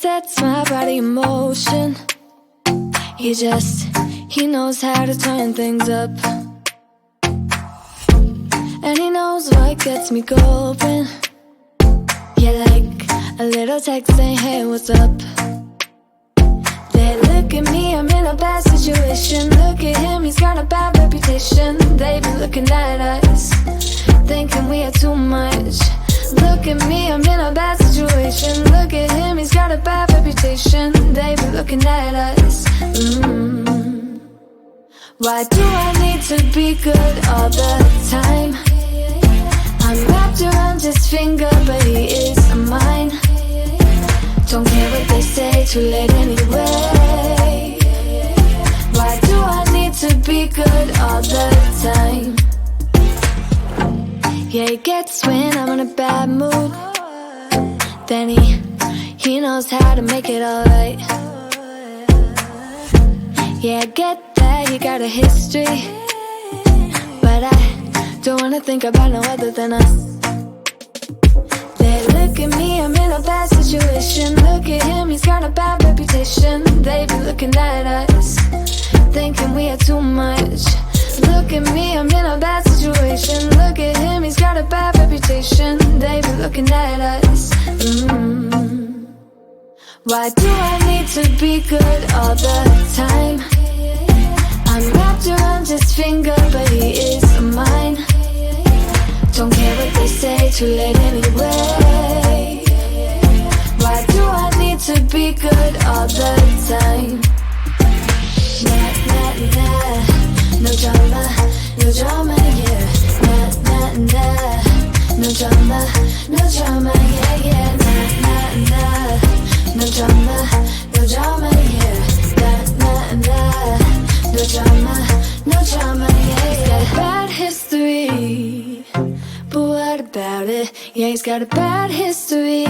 sets my body in motion. He knows how to turn things up. And he knows what gets me going. Yeah, like a little text saying, hey, what's up? They look at me, I'm in a bad situation. Look at him, he's got a bad reputation. They be looking at us, thinking we are too much. Look at me, I'm in a bad situation. Look at him, he's got a bad reputation. They be looking at us. Why do I need to be good all the time? I'm wrapped around his finger, but he is mine. Don't care what they say, too late anyway. Why do I need to be good all the time? Yeah, he gets when I'm in a bad mood. Then he knows how to make it alright. Yeah, I get that he got a history, but I don't wanna think about no other than us. They look at me, I'm in a bad situation. Look at him, he's got a bad reputation. They be looking at us, thinking we are too much. Look at me, I'm in a bad situation. Look at him, he's got a bad reputation. They be looking at us. Why do I need to be good all the time? I'm wrapped around his finger, but he is mine. Don't care what they say, too late anyway. Why do I need to be good all the time? Nah, nah, nah. No drama, yeah. Nah, nah, nah. No drama, yeah. Nah, nah, nah. No drama, yeah. Nah, nah, nah. No drama, yeah. He's got a bad history, but what about it? Yeah, he's got a bad history,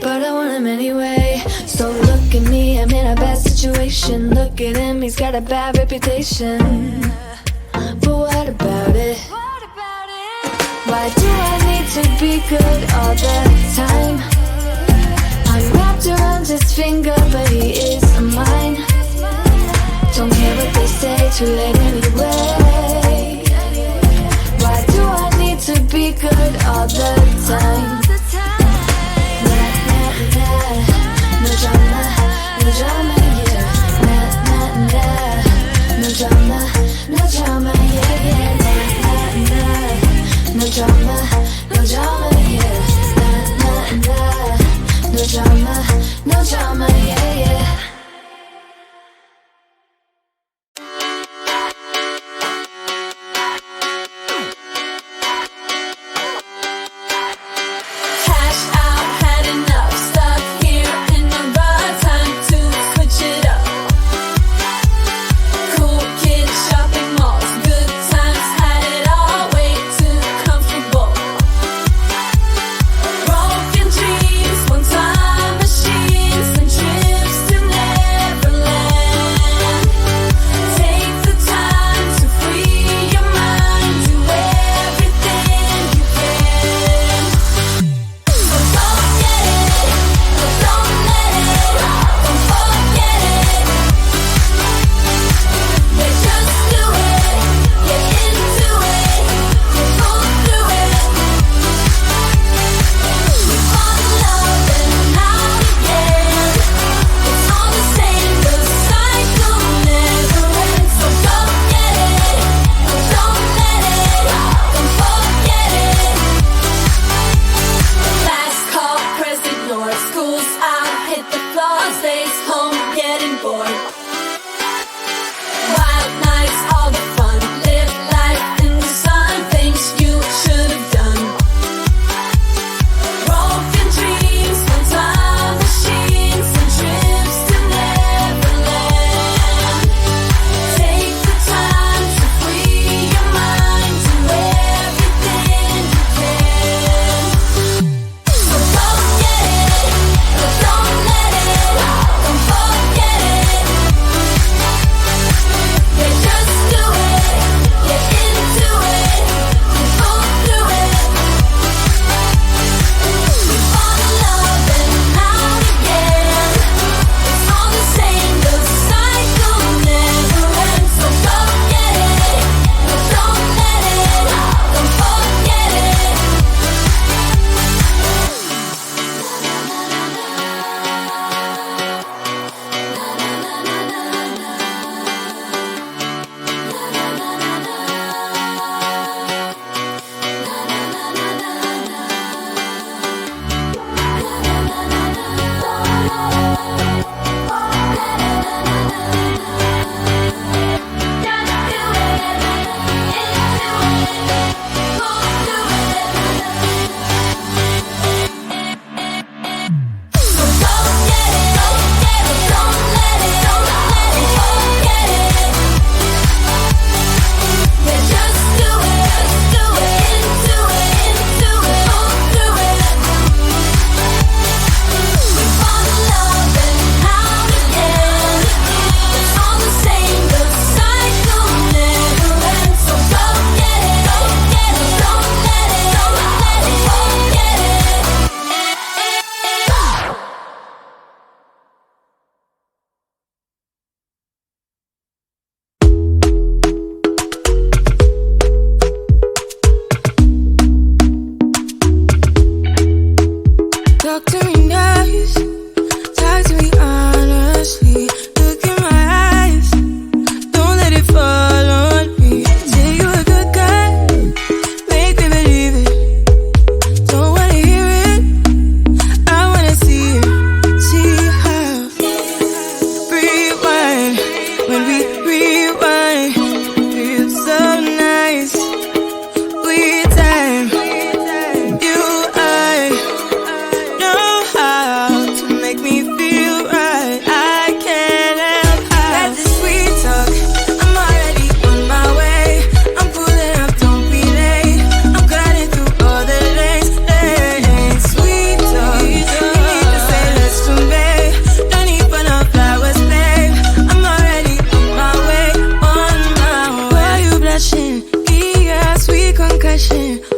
but I want him anyway. So look at me, I'm in a bad situation. Look at him, he's got a bad reputation, but what about it? Why do I need to be good all the time? I'm wrapped around his finger, but he is mine. Don't care what they say, too late anyway. Why do I need to be good all the time? Nah, nah, nah. No drama, yeah. Nah, nah, nah. No drama, yeah, yeah. Nah, nah, nah. No drama, yeah. Nah, nah, nah. No drama, yeah, yeah. Broken dreams, one-time machines, and trips to passion.